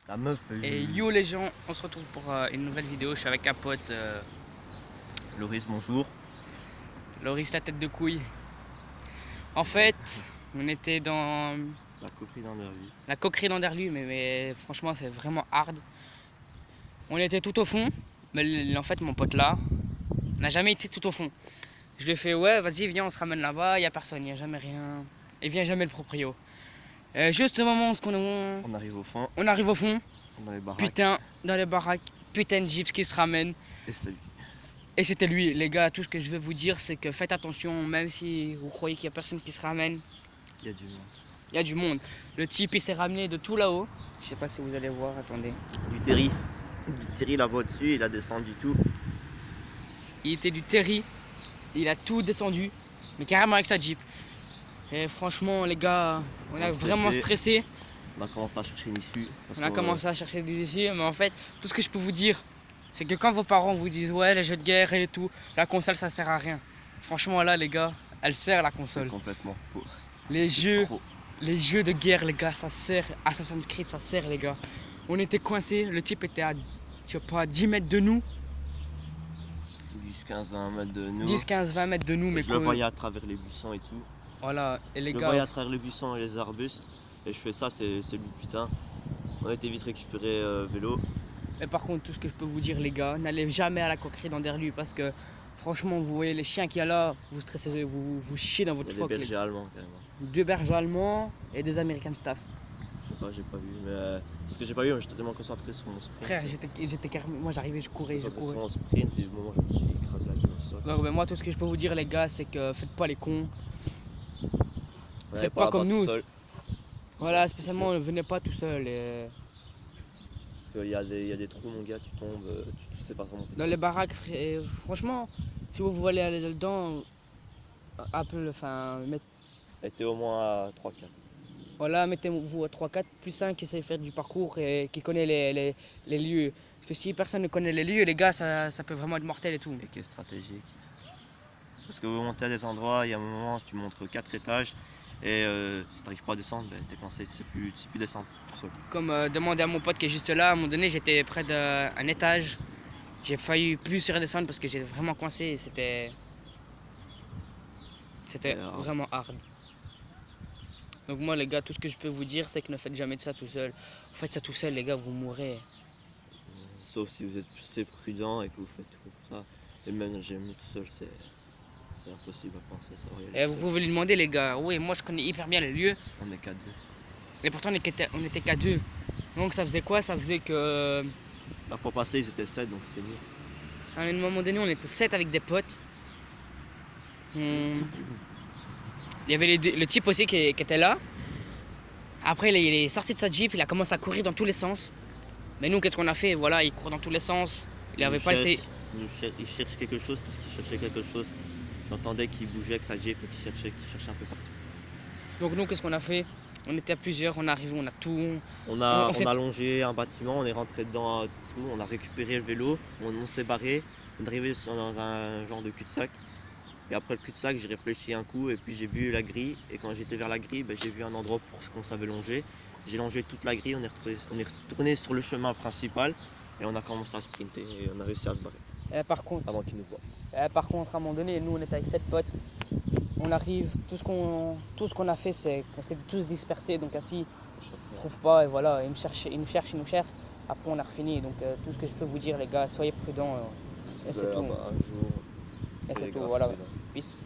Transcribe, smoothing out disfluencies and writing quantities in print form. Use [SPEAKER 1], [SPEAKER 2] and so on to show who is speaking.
[SPEAKER 1] La meuf.
[SPEAKER 2] Et yo les gens, on se retrouve pour une nouvelle vidéo. Je suis avec un pote,
[SPEAKER 1] Loris, bonjour.
[SPEAKER 2] Loris la tête de couille. En fait, on était dans
[SPEAKER 1] La coquerie d'Anderly.
[SPEAKER 2] la coquerie d'Anderly, mais franchement c'est vraiment hard. On était tout au fond, mais en fait mon pote là n'a jamais été tout au fond. Je lui ai fait ouais vas-y viens on se ramène là-bas, il y a personne, il n'y a jamais rien. Et vient jamais le proprio. Juste au moment où
[SPEAKER 1] On arrive au fond,
[SPEAKER 2] on arrive au fond,
[SPEAKER 1] dans les baraques.
[SPEAKER 2] putain, dans les baraques, putain de gyps qui se ramène.
[SPEAKER 1] Et c'est lui.
[SPEAKER 2] Et c'était lui, les gars. Tout ce que je vais vous dire, c'est que faites attention, même si vous croyez qu'il n'y a personne qui se ramène,
[SPEAKER 1] Il y a du monde.
[SPEAKER 2] il y a du monde. Le type, il s'est ramené de tout là-haut. Je sais pas si vous allez voir, attendez.
[SPEAKER 1] Du terri. Du terri là-bas au-dessus, il a descendu tout.
[SPEAKER 2] Il était du terri, il a tout descendu, mais carrément avec sa Jeep. Et franchement, les gars, on a vraiment stressé.
[SPEAKER 1] On a commencé à chercher une issue.
[SPEAKER 2] On a commencé à chercher des issues, mais en fait, tout ce que je peux vous dire, c'est que quand vos parents vous disent ouais, les jeux de guerre et tout, la console ça sert à rien. Franchement, là, les gars, elle sert la console.
[SPEAKER 1] C'est complètement faux.
[SPEAKER 2] Les jeux de guerre, les gars, ça sert. Assassin's Creed, ça sert, les gars. On était coincés, le type était à, je sais pas, 10 mètres de nous.
[SPEAKER 1] 10, 15, 20 mètres de nous.
[SPEAKER 2] 10, 15, 20 mètres de nous, mais
[SPEAKER 1] je le voyais à travers les buissons et tout.
[SPEAKER 2] Voilà, et les
[SPEAKER 1] je
[SPEAKER 2] gars.
[SPEAKER 1] le voyais à travers les buissons et les arbustes. Et je fais ça, c'est lui, putain. On a été vite récupéré vélo.
[SPEAKER 2] Et par contre, tout ce que je peux vous dire, les gars, n'allez jamais à la coquerie d'Anderly parce que franchement, vous voyez les chiens qu'il y a là, vous stressez, vous chiez dans votre
[SPEAKER 1] Il y a
[SPEAKER 2] froc.
[SPEAKER 1] des bergers allemands carrément.
[SPEAKER 2] 2 bergers allemands et des American staff.
[SPEAKER 1] Je sais pas, j'ai pas vu, mais parce que j'ai pas vu, j'étais tellement concentré sur mon sprint.
[SPEAKER 2] Frère, j'étais carrément. Moi j'arrivais, je courais.
[SPEAKER 1] Sur mon sprint et au moment où je me suis écrasé la gueule au sol.
[SPEAKER 2] Donc, ben, moi, tout ce que je peux vous dire, les gars, c'est que faites pas les cons.
[SPEAKER 1] On
[SPEAKER 2] Faites pas comme nous.
[SPEAKER 1] Seul.
[SPEAKER 2] Voilà, spécialement, ne venez pas tout seul.
[SPEAKER 1] Parce qu'il y a des trous, mon gars, tu tombes, tu sais pas comment t'es.
[SPEAKER 2] Dans les baraques, franchement, si vous voulez aller dedans,
[SPEAKER 1] Mettez au moins à 3-4.
[SPEAKER 2] Voilà, mettez-vous à 3-4, plus 1 qui sait faire du parcours et qui connaît les lieux. Parce que si personne ne connaît les lieux, les gars, ça peut vraiment être mortel et tout.
[SPEAKER 1] Et qui est stratégique. Parce que vous montez à des endroits, il y a un moment, tu montres 4 étages. Et si t'arrives pas à descendre, t'es coincé, tu sais plus descendre tout seul.
[SPEAKER 2] Comme demander à mon pote qui est juste là, à un moment donné j'étais près d'un étage. J'ai failli plus redescendre parce que j'étais vraiment coincé et c'était vraiment hard. Donc moi les gars, tout ce que je peux vous dire c'est que ne faites jamais de ça tout seul. Vous faites ça tout seul les gars, vous mourrez.
[SPEAKER 1] Sauf si vous êtes assez prudent et que vous faites tout ça. Et même j'ai mis tout seul, c'est impossible à penser ça.
[SPEAKER 2] Et vous pouvez lui demander les gars, oui moi je connais hyper bien les lieux.
[SPEAKER 1] On est qu'à 2.
[SPEAKER 2] Et pourtant on était qu'à 2. Donc ça faisait quoi? Ça faisait que...
[SPEAKER 1] La fois passée ils étaient 7 donc c'était mieux.
[SPEAKER 2] À un moment donné on était 7 avec des potes. Il y avait le type aussi qui était là. Après il est sorti de sa Jeep, il a commencé à courir dans tous les sens. Mais nous qu'est-ce qu'on a fait? Voilà, il court dans tous les sens. Il avait pas essayé.
[SPEAKER 1] Il cherche quelque chose parce qu'il cherchait quelque chose. J'entendais qu'il bougeait avec sa Jeep et qu'il cherchait un peu partout.
[SPEAKER 2] Donc nous qu'est-ce qu'on a fait? On était à plusieurs, on est arrivé, on a tout.
[SPEAKER 1] On a longé un bâtiment, on est rentré dedans tout, on a récupéré le vélo, on s'est barré, on est arrivé dans un genre de cul-de-sac. Et après le cul-de-sac, j'ai réfléchi un coup et puis j'ai vu la grille. Et quand j'étais vers la grille, j'ai vu un endroit pour ce qu'on savait longer. J'ai longé toute la grille, on est retourné sur le chemin principal et on a commencé à sprinter et on a réussi à se barrer.
[SPEAKER 2] Et par contre,
[SPEAKER 1] avant qu'ils nous voient.
[SPEAKER 2] Par contre, à un moment donné, nous on était avec 7 potes. On arrive, tout ce qu'on a fait, c'est qu'on s'est tous dispersés. Donc ainsi, on ne trouve pas et voilà, ils nous cherchent. Après on a refini. Donc tout ce que je peux vous dire les gars, soyez prudents. Et c'est tout.
[SPEAKER 1] Un jour,
[SPEAKER 2] Et c'est tout, voilà. Peace.